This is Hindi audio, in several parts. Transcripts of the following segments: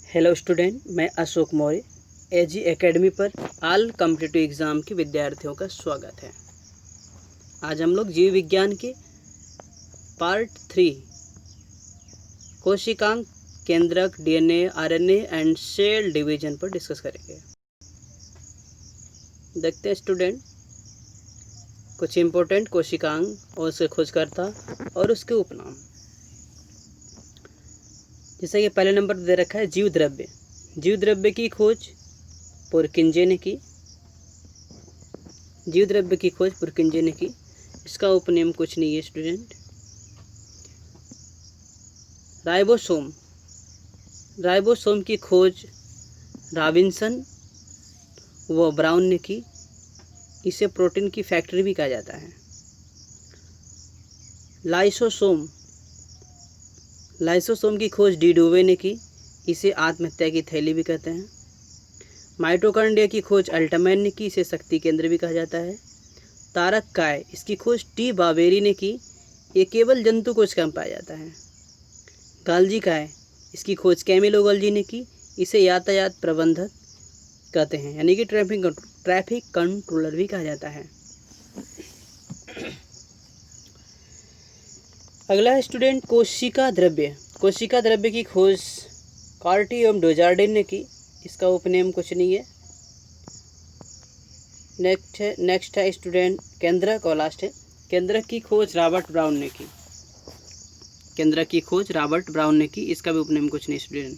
हेलो स्टूडेंट, मैं अशोक मौर्य एजी एकेडमी पर ऑल कॉम्पिटिटिव एग्ज़ाम के विद्यार्थियों का स्वागत है। आज हम लोग जीव विज्ञान के पार्ट 3 कोशिकांग, केंद्रक, DNA, RNA and cell division पर डिस्कस करेंगे। देखते हैं स्टूडेंट कुछ इम्पोर्टेंट कोशिकांग और उसके खोजकर्ता और उसके उपनाम। जैसे कि पहले नंबर पर दे रखा है जीव द्रव्य। जीव द्रव्य की खोज पुरकिंजे ने की। जीव द्रव्य की खोज पुरकिंजे ने की। इसका उपनेम कुछ नहीं है स्टूडेंट। राइबोसोम। राइबोसोम की खोज रॉबिन्सन व ब्राउन ने की। इसे प्रोटीन की फैक्ट्री भी कहा जाता है। लाइसोसोम। लाइसोसोम की खोज डी डुवे ने की। इसे आत्महत्या की थैली भी कहते हैं। माइटोकॉन्ड्रिया की खोज अल्टमैन ने की। इसे शक्ति केंद्र भी कहा जाता है। तारक काय, इसकी खोज टी बावेरी ने की। ये केवल जंतु कोशिका में पाया जाता है। गाल्जी काय, इसकी खोज कैमिलो गाल्जी ने की। इसे यातायात प्रबंधक कहते हैं, यानी कि ट्रैफिक कंट्रोलर भी कहा जाता है। अगला है स्टूडेंट कोशिका द्रव्य। कोशिका द्रव्य की खोज कार्टी एवं डोजार्डिन ने की। इसका उपनेम कुछ नहीं है। नेक्स्ट है स्टूडेंट केंद्रक और लास्ट है। केंद्रक की खोज रॉबर्ट ब्राउन ने की। केंद्रक की खोज रॉबर्ट ब्राउन ने की। इसका भी उपनेम कुछ नहीं स्टूडेंट।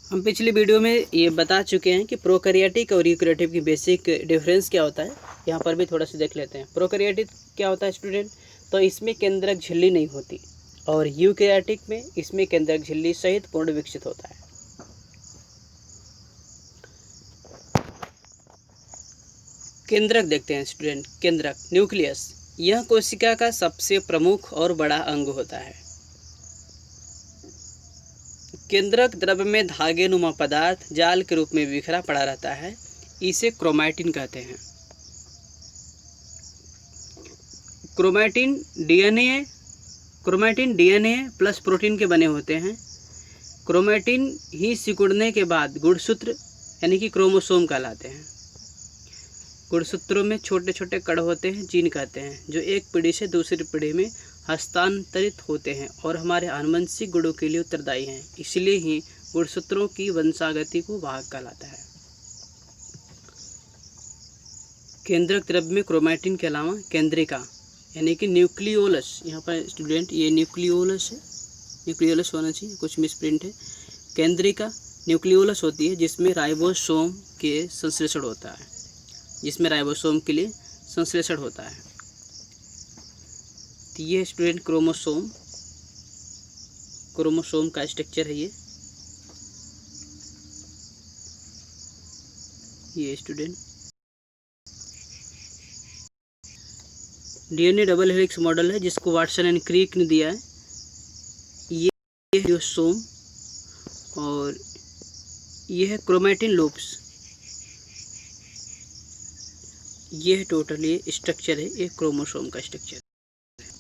हम पिछली वीडियो में ये बता चुके हैं कि प्रोकैरियोटिक और यूकैरियोटिक की बेसिक डिफरेंस क्या होता है। यहाँ पर भी थोड़ा सा देख लेते हैं। प्रोकैरियोटिक क्या होता है स्टूडेंट, तो इसमें केंद्रक झिल्ली नहीं होती, और यूकैरियोटिक में इसमें केंद्रक झिल्ली सहित पूर्ण विकसित होता है। केंद्रक देखते हैं स्टूडेंट। केंद्रक न्यूक्लियस, यह कोशिका का सबसे प्रमुख और बड़ा अंग होता है। केंद्रक द्रव्य में धागे नुमा पदार्थ जाल के रूप में बिखरा पड़ा रहता है। इसे क्रोमैटिन कहते हैं। क्रोमैटिन डीएनए प्लस प्रोटीन के बने होते हैं। क्रोमैटिन ही सिकुड़ने के बाद गुणसूत्र यानी कि क्रोमोसोम कहलाते हैं। गुणसूत्रों में छोटे छोटे कण होते हैं, जीन कहते हैं, जो एक पीढ़ी से दूसरी पीढ़ी में हस्तांतरित होते हैं और हमारे आनुवंशिक गुणों के लिए उत्तरदायी हैं। इसलिए ही गुणसूत्रों की वंशागति को वाहक कहलाता है। केंद्रक द्रव्य में क्रोमैटिन के अलावा केंद्रिका यानी कि न्यूक्लियोलस, यहाँ पर स्टूडेंट ये न्यूक्लियोलस है, न्यूक्लियोलस होना चाहिए, कुछ मिसप्रिंट है। केंद्रिका न्यूक्लियोलस होती है जिसमें राइबोसोम के संश्लेषण होता है, जिसमें राइबोसोम के लिए संश्लेषण होता है। तो ये स्टूडेंट क्रोमोसोम का स्ट्रक्चर है। ये student DNA double helix model है जिसको वाटसन एंड क्रिक ने दिया है। ये जो सोम और ये है क्रोमैटिन लूप्स। ये है टोटल ये स्ट्रक्चर है, ये क्रोमोसोम का स्ट्रक्चर।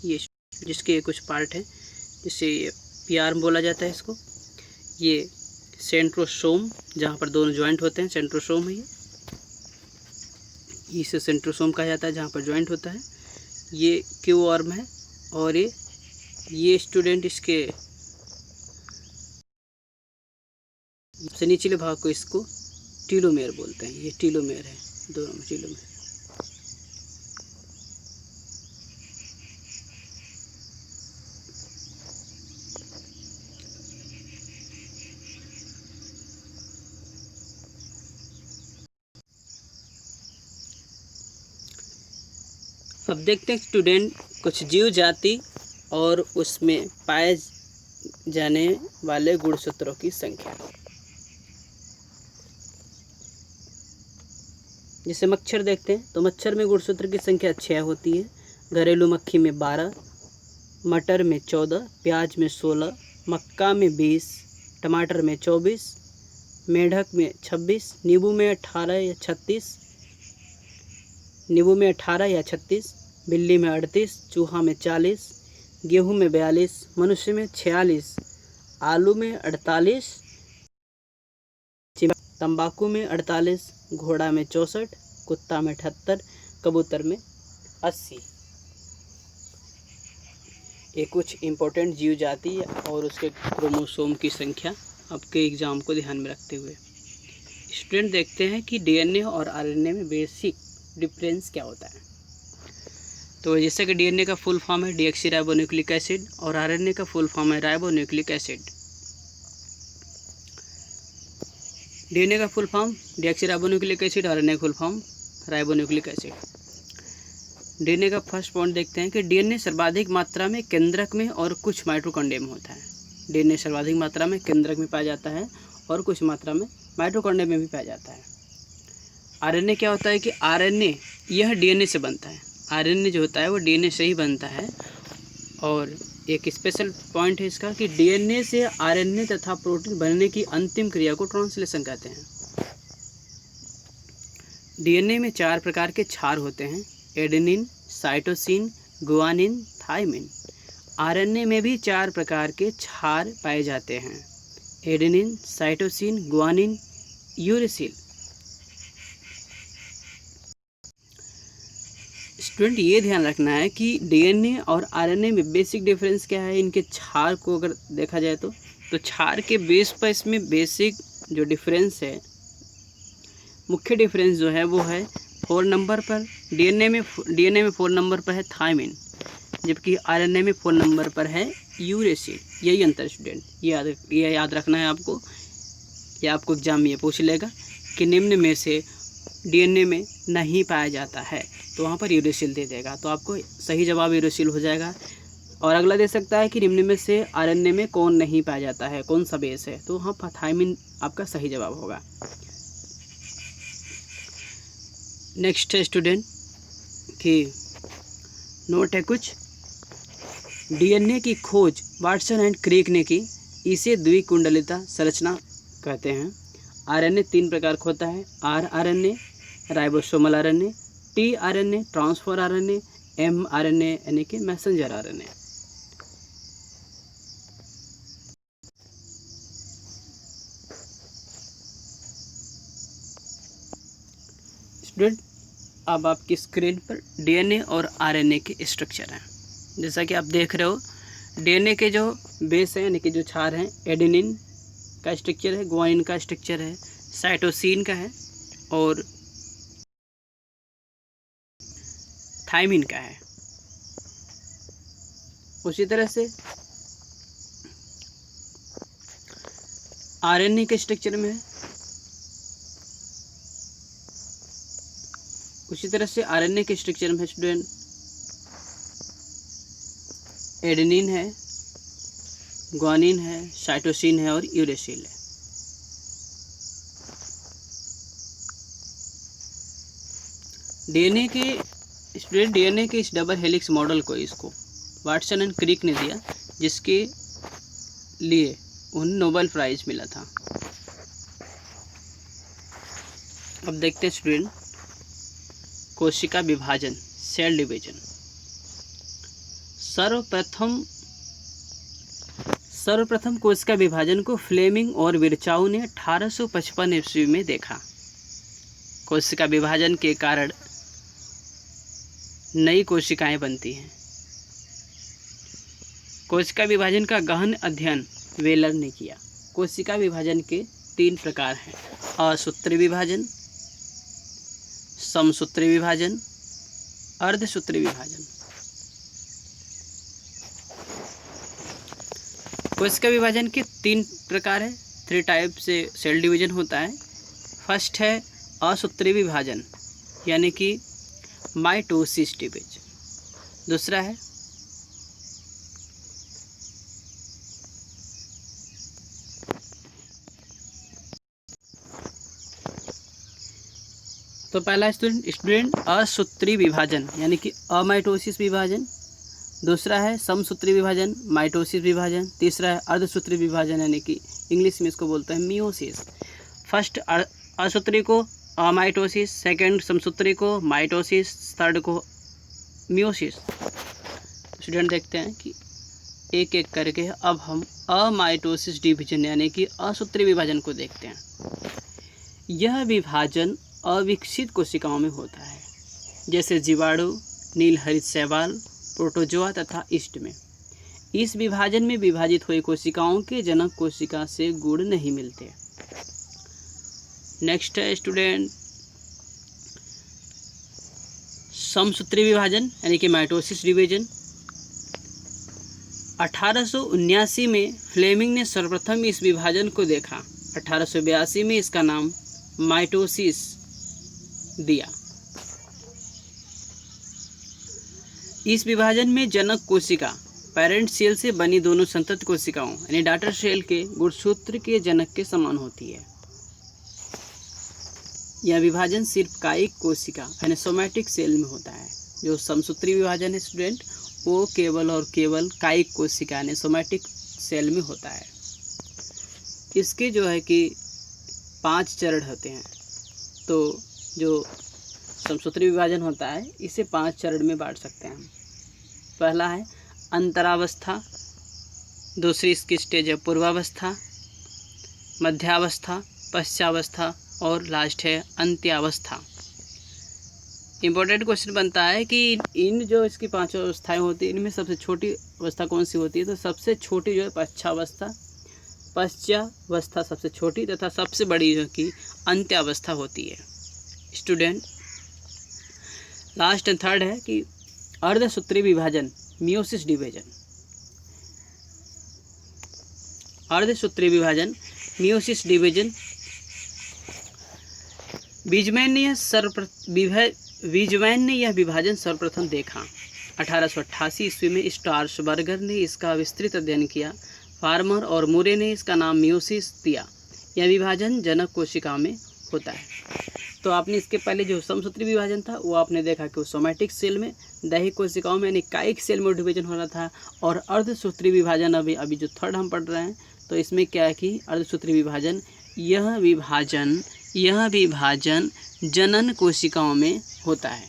ये जिसके कुछ पार्ट हैं, जिसे पीआर्म बोला जाता है इसको। ये सेंट्रोसोम, जहाँ पर दोनों जॉइंट होते हैं, सेंट्रोसोम है ये। इसे सेंट्रोसोम कहा जाता है जहाँ पर जॉइंट होता है। ये क्यू आर्म है, और ये स्टूडेंट इसके सबसे निचले भाग को इसको टीलोमेयर बोलते हैं। ये टीलोमेयर है, दोनों में टीलोमेयर। अब देखते हैं स्टूडेंट कुछ जीव जाति और उसमें पाए जाने वाले गुणसूत्रों की संख्या। जैसे मच्छर देखते हैं, तो मच्छर में गुणसूत्र की संख्या 6 होती है। घरेलू मक्खी में 12, मटर में 14, प्याज में 16, मक्का में 20, टमाटर में 24, मेढक में 26, नींबू में 18 या 36, बिल्ली में 38, चूहा में 40, गेहूं में 42, मनुष्य में 46, आलू में 48, तंबाकू में 48, घोड़ा में 64, कुत्ता में 78, कबूतर में 80। ये कुछ इम्पोर्टेंट जीव जाति और उसके क्रोमोसोम की संख्या आपके एग्ज़ाम को ध्यान में रखते हुए स्टूडेंट देखते हैं कि डीएनए और आरएनए में बेसिक डिफरेंस क्या होता है। तो जैसे कि डीएनए का फुल फॉर्म है डीऑक्सीराइबोन्यूक्लिक एसिड और आरएनए का फुल फॉर्म है राइबोन्यूक्लिक एसिड। डीएनए का full form deoxyribonucleic acid, RNA का full form ribonucleic acid. DNA का फर्स्ट पॉइंट देखते हैं कि डीएनए सर्वाधिक मात्रा में केंद्रक में और कुछ माइटोकॉन्ड्रिया में होता है। डीएनए सर्वाधिक मात्रा में केंद्रक में पाया जाता है और कुछ मात्रा में माइटोकॉन्ड्रिया में भी पाया जाता है। आरएनए क्या होता है कि आरएनए यह डीएनए से बनता है। आरएनए जो होता है वो डीएनए से ही बनता है। और एक स्पेशल पॉइंट है इसका कि डीएनए से आरएनए तथा प्रोटीन बनने की अंतिम क्रिया को ट्रांसलेशन कहते हैं। डीएनए में 4 प्रकार के क्षार होते हैं, adenine, cytosine, guanine, thymine. RNA में भी 4 प्रकार के क्षार पाए जाते हैं, adenine, cytosine, guanine, uracil. Student ये ध्यान रखना है कि डीएनए और आरएनए में बेसिक डिफरेंस क्या है। इनके क्षार को अगर देखा जाए तो क्षार के बेस पर इसमें बेसिक जो डिफरेंस है, मुख्य डिफरेंस जो है वो है 4 नंबर पर। डीएनए में 4 नंबर पर है थाइमिन, जबकि आरएनए में 4 नंबर पर है यूरेसिल। यही अंतर स्टूडेंट, ये याद रखना है आपको। ये आपको एग्जाम में ये पूछ लेगा कि निम्न में से डीएनए में नहीं पाया जाता है, तो वहाँ पर यूरेसिल दे देगा, तो आपको सही जवाब यूरेसिल हो जाएगा। और अगला दे सकता है कि निम्न में से आरएनए में कौन नहीं पाया जाता है, कौन सा बेस है, तो वहाँ पर थाइमिन आपका सही जवाब होगा। नेक्स्ट है स्टूडेंट कि नोट है कुछ। डीएनए की खोज वाटसन एंड क्रिक ने की, इसे द्विकुंडलिता संरचना कहते हैं। आरएनए 3 प्रकार का होता है, RNA ribosomal RNA, tRNA transfer RNA, mRNA यानी कि मैसेंजर आरएनए। स्टूडेंट अब आपकी स्क्रीन पर डीएनए और आरएनए के स्ट्रक्चर हैं। जैसा कि आप देख रहे हो, डीएनए के जो बेस हैं यानी कि जो क्षार हैं, एडेनिन का स्ट्रक्चर है, गुआनिन का स्ट्रक्चर है, साइटोसिन का है और थाइमिन का है। उसी तरह से आरएनए के स्ट्रक्चर में है, उसी तरह से आरएनए के स्ट्रक्चर में स्टूडेंट एडेनिन है, गुआनिन है, साइटोसिन है और यूरेसिल है। डीएनए के इस डबल हेलिक्स मॉडल को इसको वाटसन एंड क्रिक ने दिया, जिसके लिए उन्हें नोबेल प्राइज मिला था। अब देखते हैं स्टूडेंट कोशिका विभाजन, सेल डिवीजन। सर्वप्रथम कोशिका विभाजन को फ्लेमिंग और विर्चाउ ने 1855 ईस्वी में देखा। कोशिका विभाजन के कारण नई कोशिकाएं बनती हैं। कोशिका विभाजन का गहन अध्ययन वेलर ने किया। कोशिका विभाजन के 3 प्रकार हैं, असूत्री विभाजन, समसूत्री विभाजन, अर्धसूत्री विभाजन। कोशिका विभाजन के 3 प्रकार है, 3 टाइप से सेल डिवीजन होता है। फर्स्ट है असूत्री विभाजन यानी कि माइटोसिस डिवीजन। दूसरा है तो पहला स्टूडेंट असूत्री विभाजन यानी कि अमाइटोसिस विभाजन। दूसरा है समसूत्री विभाजन, माइटोसिस विभाजन। तीसरा है अर्धसूत्री विभाजन यानी कि इंग्लिश में इसको बोलते हैं मियोसिस। फर्स्ट असूत्री को अमाइटोसिस, सेकंड समसूत्री को माइटोसिस, थर्ड को मियोसिस। स्टूडेंट देखते हैं कि एक एक करके अब हम अमाइटोसिस डिवीजन यानी कि असूत्रीय विभाजन को देखते हैं। यह विभाजन अविकसित कोशिकाओं में होता है, जैसे जीवाणु, नीलहरित शैवाल, प्रोटोजोआ तथा ईस्ट में। इस विभाजन में विभाजित हुई कोशिकाओं के जनक कोशिका से गुण नहीं मिलते। नेक्स्ट है स्टूडेंट समसूत्री विभाजन यानी कि माइटोसिस डिवीजन। 1879 में फ्लेमिंग ने सर्वप्रथम इस विभाजन को देखा। 1882 में इसका नाम माइटोसिस दिया। इस विभाजन में जनक कोशिका पेरेंट सेल से बनी दोनों संतत कोशिकाओं यानी डॉटर सेल के गुणसूत्र के जनक के समान होती है। यह विभाजन सिर्फ कायिक कोशिका यानी सोमैटिक सेल में होता है। जो समसूत्री विभाजन है स्टूडेंट वो केवल और केवल कायिक कोशिका यानी सोमैटिक सेल में होता है। इसके जो है कि 5 चरण होते हैं। तो जो समसूत्री विभाजन होता है इसे 5 चरण में बांट सकते हैं हम। पहला है अंतरावस्था, दूसरी इसकी स्टेज है पूर्वावस्था, मध्यावस्था, पश्चावस्था और लास्ट है अंत्यावस्था। इम्पोर्टेंट क्वेश्चन बनता है कि इन जो इसकी 5 अवस्थाएं होती हैं इनमें सबसे छोटी अवस्था कौन सी होती है? तो सबसे छोटी जो है पश्चावस्था सबसे छोटी तथा सबसे बड़ी जो कि अंत्यावस्था होती है। स्टूडेंट लास्ट एंड थर्ड है कि अर्धसूत्री विभाजन मियोसिस डिवीजन। अर्धसूत्री विभाजन मियोसिस डिवीजन बीजमैन ने यह विभाजन सर्वप्रथम देखा। 1888 ईस्वी में स्टार्सबर्गर ने इसका विस्तृत अध्ययन किया। फार्मर और मुरे ने इसका नाम मियोसिस दिया। यह विभाजन जनक कोशिका में होता है। तो आपने इसके पहले जो समसूत्री विभाजन था वो आपने देखा कि वो सोमैटिक सेल में, दैहिक कोशिकाओं में यानी कायिक सेल में डिवीजन हो रहा था। और अर्धसूत्री विभाजन अभी जो थर्ड हम पढ़ रहे हैं तो इसमें क्या है कि अर्धसूत्री विभाजन यह विभाजन जनन कोशिकाओं में होता है।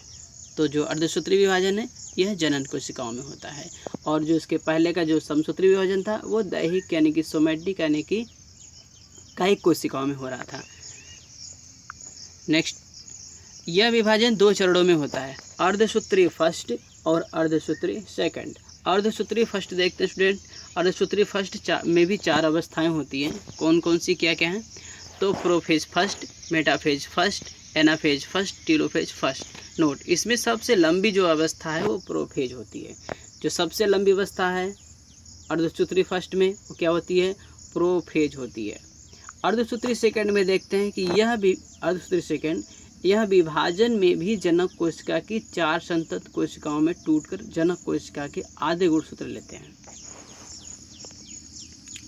तो जो अर्धसूत्री विभाजन है यह जनन कोशिकाओं में होता है। और जो इसके पहले का जो समसूत्री विभाजन था वो दैहिक यानी कि सोमैटिक यानी कि कायिक कोशिकाओं में हो रहा था। नेक्स्ट, यह विभाजन 2 चरणों में होता है, अर्धसूत्री फर्स्ट और अर्धसूत्री सेकंड। अर्धसूत्री फर्स्ट देखते हैं स्टूडेंट। अर्धसूत्री फर्स्ट में भी 4 अवस्थाएं होती हैं। कौन कौन सी क्या क्या हैं? तो prophase first, metaphase first, anaphase first, telophase first. Note, इसमें सबसे लंबी जो अवस्था है वो प्रोफेज होती है। जो सबसे लंबी अवस्था है अर्धसूत्री फर्स्ट में वो क्या होती है? प्रोफेज होती है। अर्धसूत्री सेकंड में देखते हैं कि यह भी अर्धसूत्री सेकंड यह विभाजन में भी जनक कोशिका की 4 संतत कोशिकाओं में टूटकर जनक कोशिका के आधे गुणसूत्र लेते हैं।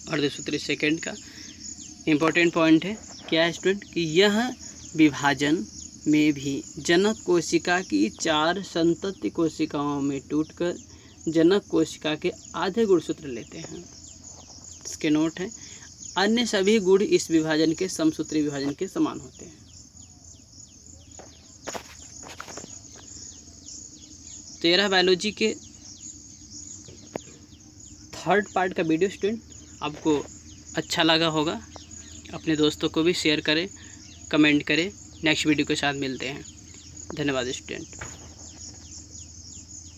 अर्धसूत्री सेकंड का इम्पोर्टेंट पॉइंट है क्या है स्टूडेंट कि यह विभाजन में भी जनक कोशिका की 4 संतति कोशिकाओं में टूटकर जनक कोशिका के आधे गुणसूत्र लेते हैं। इसके नोट है, अन्य सभी गुण इस विभाजन के समसूत्री विभाजन के समान होते हैं। तेरा बायोलॉजी के 3rd पार्ट का वीडियो स्टूडेंट आपको अच्छा लगा होगा। अपने दोस्तों को भी शेयर करें, कमेंट करें। नेक्स्ट वीडियो के साथ मिलते हैं। धन्यवाद स्टूडेंट।